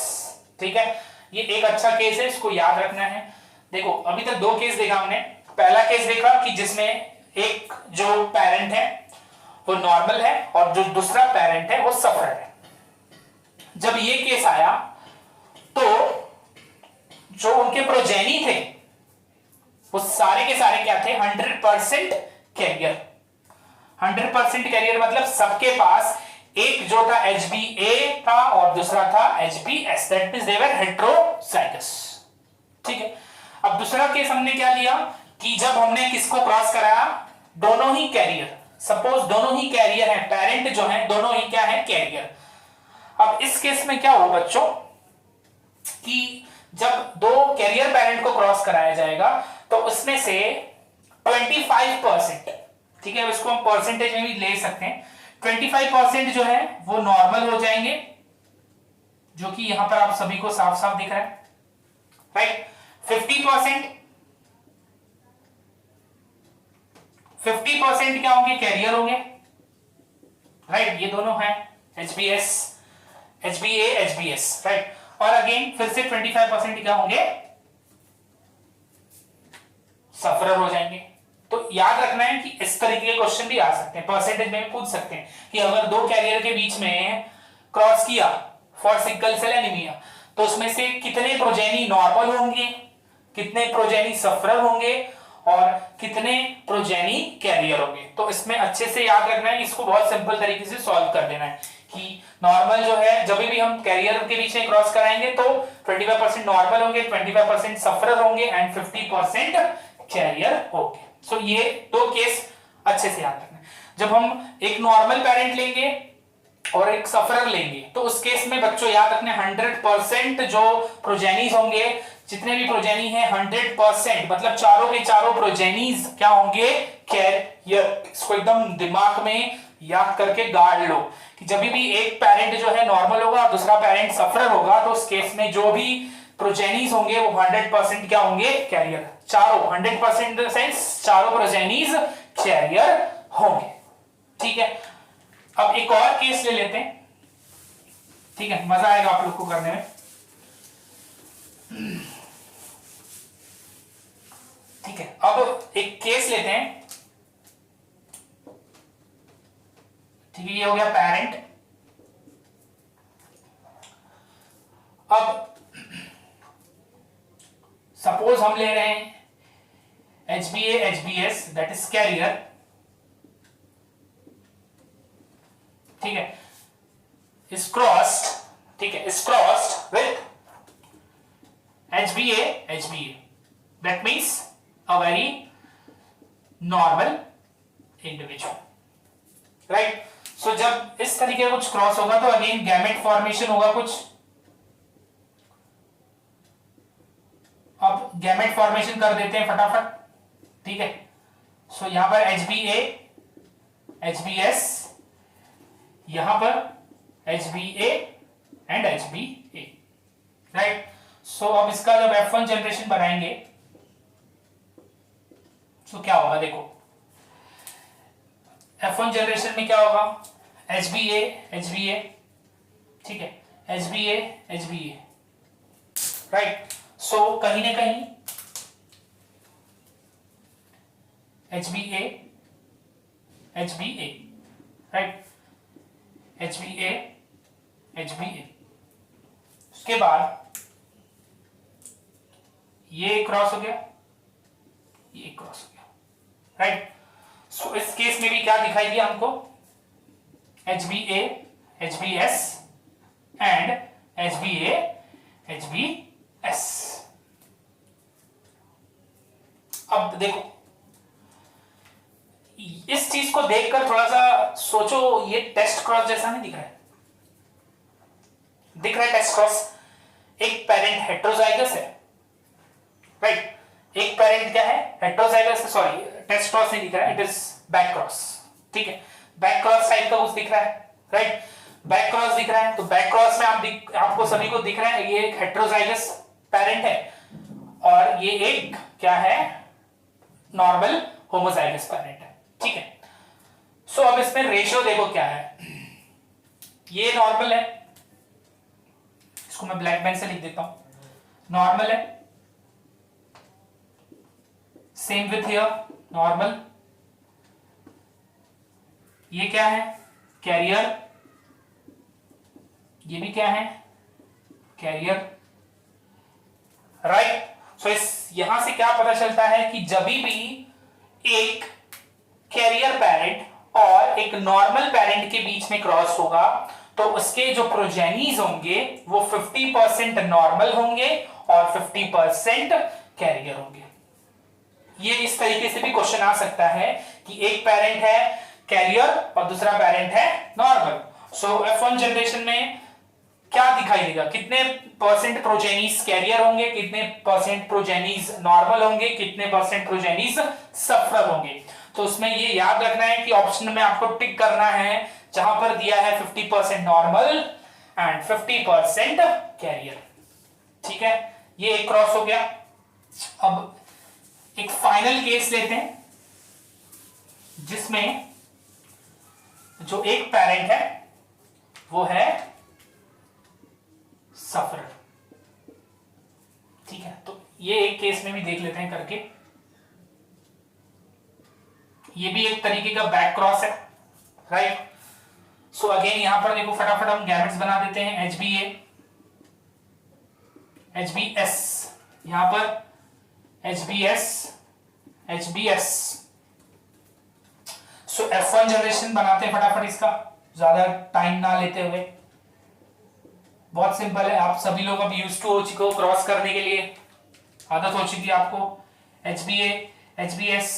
ठीक है, ये एक अच्छा केस है, इसको याद रखना है। देखो अभी तक दो केस देखा हमने। पहला केस देखा कि जिसमें एक जो पेरेंट है वो नॉर्मल है और जो दूसरा पेरेंट है वो सफरर है। जब ये केस आया तो जो उनके प्रोजेनी थे वो सारे के सारे क्या थे, 100% कैरियर। 100% कैरियर मतलब सबके पास एक जो था HbA था और दूसरा था HbS, that means they were heterozygous. ठीक है, अब दूसरा केस हमने क्या लिया कि जब हमने किसको क्रॉस कराया, दोनों ही कैरियर, सपोज दोनों ही कैरियर हैं, पेरेंट जो है दोनों ही क्या है, कैरियर। अब इस केस में क्या होगा बच्चों कि जब दो कैरियर पेरेंट को क्रॉस कराया जाएगा तो उसमें से 25%, ठीक है, इसको हम परसेंटेज में भी ले सकते हैं, 25% जो है वो नॉर्मल हो जाएंगे, जो कि यहां पर आप सभी को साफ साफ दिख रहा है, राइट। 50% क्या होंगे, कैरियर होंगे, राइट। ये दोनों हैं HbA, राइट। और अगेन फिर से 25% क्या होंगे, सफरर हो जाएंगे। तो याद रखना है कि इस तरीके के क्वेश्चन भी आ सकते हैं, परसेंटेज में पूछ सकते हैं कि अगर दो कैरियर के बीच में क्रॉस किया फॉर सिकल सेल एनीमिया तो उसमें से कितने प्रोजेनी नॉर्मल होंगे, कितने प्रोजेनी सफरर होंगे और कितने प्रोजेनी कैरियर होंगे। तो इसमें अच्छे से याद रखना है, इसको बहुत सिंपल तरीके से सॉल्व कर देना है कि नॉर्मल जो है जब भी हम कैरियर के बीच में क्रॉस कराएंगे तो 25% नॉर्मल होंगे, 25% सफरर होंगे एंड 50% कैरियर होंगे। सो ये दो केस अच्छे से याद रखना है। जब हम एक नॉर्मल पेरेंट लेंगे और एक सफरर लेंगे तो उस केस में बच्चों याद रखना 100% जो प्रोजेनीज होंगे, जितने भी प्रोजेनी हैं 100% मतलब चारों के चारों प्रोजेनीज क्या होंगे, कैरियर। इसको एकदम दिमाग में याद करके गाड़ लो कि जब भी एक पेरेंट जो है नॉर्मल होगा और दूसरा पेरेंट सफरर होगा तो उस केस में जो भी प्रोजेनीज होंगे वो 100% क्या होंगे, कैरियर। चारों 100% सेंस चारों प्रोजेनीज कैरियर होंगे। ठीक है, अब एक और केस ले लेते हैं, ठीक है, मजा आएगा आप लोग को करने में। ठीक है, अब एक केस लेते हैं, ठीक है, ये हो गया पेरेंट। अब सपोज हम ले रहे हैं HbA HbS that is carrier, ठीक है, इज क्रॉस्ड, ठीक है, is crossed with HbA that means a very normal individual, right. So जब इस तरीके का कुछ क्रॉस होगा तो अगेन गैमेट फॉर्मेशन होगा कुछ। अब गैमेट फॉर्मेशन कर देते हैं फटाफट, ठीक है। सो यहां पर HbA HbS, यहां पर HbA एंड HbA, राइट। सो अब इसका जब F1 जनरेशन बनाएंगे तो क्या होगा, देखो F1 जनरेशन में क्या होगा, HbA HbA, ठीक है, HbA HbA, राइट। सो कहीं ना कहीं HbA HbA, right, HbA HbA। उसके बाद ये क्रॉस हो गया, ये क्रॉस हो गया, राइट। सो इस केस में भी क्या दिखाई दिया हमको, HbA HbS and HbA HbS। अब देखो इस चीज को देखकर थोड़ा सा सोचो, ये टेस्ट क्रॉस जैसा नहीं दिख रहा है? दिख रहा है टेस्ट क्रॉस? एक पेरेंट हेट्रोजाइगस है, राइट, एक पेरेंट क्या है, हेट्रोजाइगस, सॉरी टेस्ट क्रॉस नहीं दिख रहा है, इट इज बैक क्रॉस, ठीक है, बैक क्रॉस टाइप का कुछ दिख रहा है, राइट, बैक क्रॉस दिख रहा है। तो बैक क्रॉस में आपको सभी को दिख रहा है ये एक हेट्रोजाइगस पेरेंट है और ये एक क्या है, नॉर्मल होमोजाइगस पेरेंट है, ठीक है। सो अब इसमें रेशियो देखो क्या है, ये नॉर्मल है, इसको मैं ब्लैक पेन से लिख देता हूं, नॉर्मल है, सेम विथ हियर नॉर्मल, ये क्या है, कैरियर, ये भी क्या है, कैरियर, राइट। सो इस यहां से क्या पता चलता है कि जब भी एक कैरियर पेरेंट और एक नॉर्मल पेरेंट के बीच में क्रॉस होगा तो उसके जो प्रोजेनीज होंगे वो 50% नॉर्मल होंगे और 50% कैरियर होंगे। ये इस तरीके से भी क्वेश्चन आ सकता है कि एक पेरेंट है कैरियर और दूसरा पेरेंट है नॉर्मल। सो F1 जनरेशन में क्या दिखाई देगा, कितने परसेंट प्रोजेनीज कैरियर होंगे, कितने परसेंट प्रोजेनीज नॉर्मल होंगे, कितने परसेंट प्रोजेनीज सफर होंगे। तो उसमें ये याद रखना है कि ऑप्शन में आपको टिक करना है जहां पर दिया है 50% नॉर्मल एंड 50% कैरियर, ठीक है। ये एक क्रॉस हो गया। अब एक फाइनल केस लेते हैं जिसमें जो एक पेरेंट है वो है सफरर, ठीक है। तो ये एक केस में भी देख लेते हैं करके, ये भी एक तरीके का बैक क्रॉस है, राइट। सो अगेन यहां पर देखो फटाफट हम गैमेट्स बना देते हैं, HbA HbS, यहां पर HbS HbS। सो F1 जनरेशन बनाते हैं फटाफट, इसका ज्यादा टाइम ना लेते हुए, बहुत सिंपल है, आप सभी लोग अब यूज्ड टू हो चुके हो क्रॉस करने के लिए, आदत हो चुकी है आपको। HbA HbS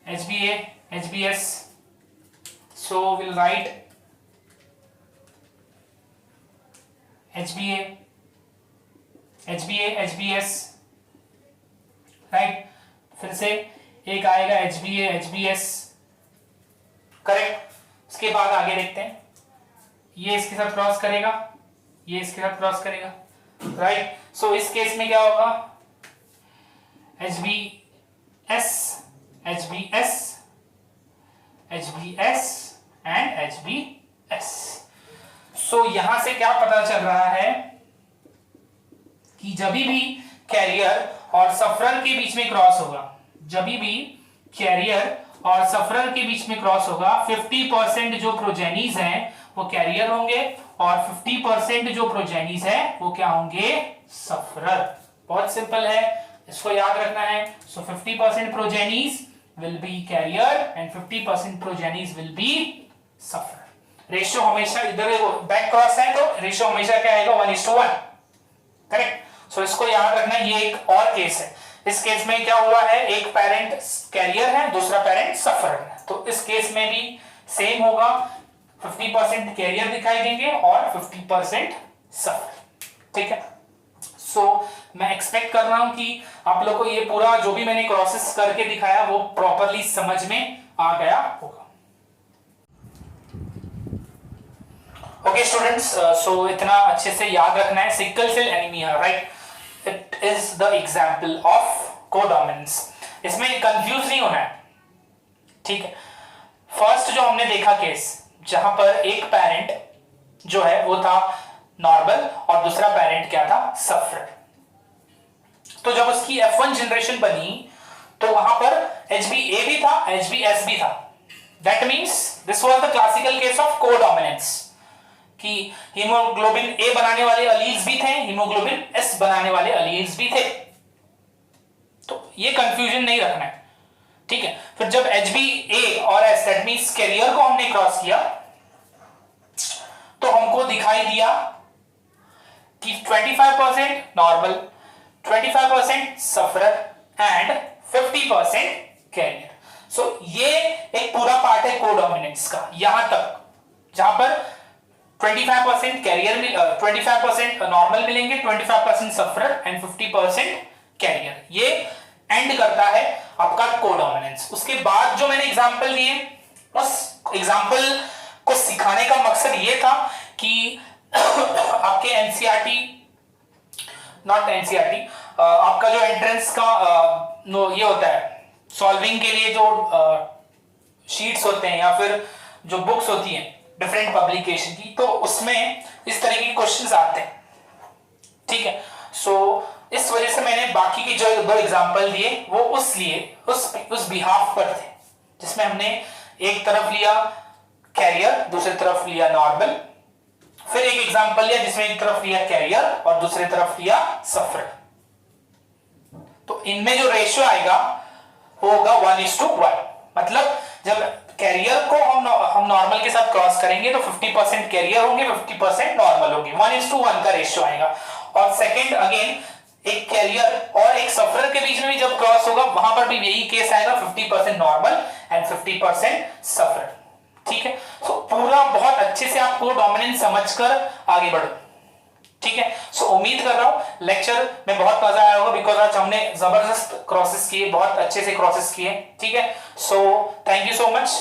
HbA HbS, so we'll write HbA HbA HbS, right. फिर से एक आएगा HbA HbS, करेक्ट। उसके बाद आगे देखते हैं, ये इसके साथ क्रॉस करेगा, ये इसके साथ क्रॉस करेगा, राइट। सो इस केस में क्या होगा, HbS HbS HbS and HbS। सो यहां से क्या पता चल रहा है कि जब भी कैरियर और सफरर के बीच में क्रॉस होगा, जब भी कैरियर और सफरर के बीच में क्रॉस होगा, 50% जो प्रोजेनीज हैं वो कैरियर होंगे और 50% जो प्रोजेनीज है वो क्या होंगे, सफरर। बहुत सिंपल है, इसको याद रखना है। So 50% progenies will be carrier and 50% progenies will be sufferer. Ratio हमेशा इधर बैक क्रॉस है तो रेशियो हमेशा क्या आएगा, 1:1, करेक्ट। सो इसको याद रखना। ये एक और केस है, इस केस में क्या हुआ है, एक पेरेंट कैरियर है, दूसरा पेरेंट सफरर है, तो इस केस में भी सेम होगा, 50% कैरियर दिखाई देंगे और 50% सफर, ठीक है। सो मैं एक्सपेक्ट कर रहा हूं कि आप लोगों को ये पूरा जो भी मैंने क्रॉसेस करके दिखाया वो प्रॉपरली समझ में आ गया होगा। ओके स्टूडेंट्स, सो इतना अच्छे से याद रखना है, sickle cell anaemia, right, it is the example of codominance. इसमें कंफ्यूज नहीं होना है, ठीक है। फर्स्ट जो हमने देखा केस जहां पर एक पेरेंट जो है वो था नॉर्मल और दूसरा पेरेंट क्या था, सफरर। तो जब उसकी F1 जनरेशन बनी तो वहां पर HbA भी था, HbS भी था। That means this was the classical case of codominance कि हीमोग्लोबिन A बनाने वाले अलील्स भी थे, हीमोग्लोबिन S बनाने वाले अलील्स भी थे। तो ये कंफ्यूजन नहीं रखना है, ठीक है। फिर जब HbA और S दैट मींस कैरियर को हमने क्रॉस किया तो हमको दिखाई दिया कि 25% नॉर्मल, 25% सफरर एंड 50% कैरियर। सो ये एक पूरा पार्ट है कोडोमिनेंस का, यहां तक जहां पर 25% कैरियर, 25% नॉर्मल मिलेंगे, 25% सफरर एंड 50% कैरियर। ये एंड करता है आपका कोडोमिनेंस। उसके बाद जो मैंने एग्जांपल दिए, उस एग्जांपल को सिखाने का मकसद ये था कि आपके एनसीईआरटी, नॉट एनसीईआरटी, आपका जो एंट्रेंस का ये होता है सॉल्विंग के लिए जो शीट्स होते हैं या फिर जो बुक्स होती हैं डिफरेंट पब्लिकेशन की, तो उसमें इस तरह के क्वेश्चंस आते हैं, ठीक है। सो इस वजह से मैंने बाकी के जो दो एग्जांपल दिए वो उस बिहाफ पर थे, जिसमें हमने एक तरफ लिया कैरियर, दूसरी तरफ लिया नॉर्मल, फिर एक एग्जांपल लिया जिसमें एक तरफ लिया कैरियर और दूसरी तरफ लिया सफरर। तो इनमें जो रेशियो आएगा वो होगा 1:1। मतलब जब कैरियर को हम नॉर्मल के साथ क्रॉस करेंगे तो 50% कैरियर होंगे, 50% नॉर्मल होंगे, 1:1 का रेशियो आएगा। और सेकंड अगेन एक कैरियर और एक सफरर के बीच में भी जब क्रॉस होगा वहां पर भी यही केस आएगा, 50% नॉर्मल एंड 50% सफरर, ठीक है। सो पूरा बहुत अच्छे से आपको डोमिनेंस समझकर आगे बढ़ो, ठीक है। सो उम्मीद कर रहा हूं लेक्चर में बहुत मजा आया होगा, बिकॉज आज हमने जबरदस्त क्रॉसेस किए, बहुत अच्छे से क्रॉसेस किए, ठीक है। So thank you so much.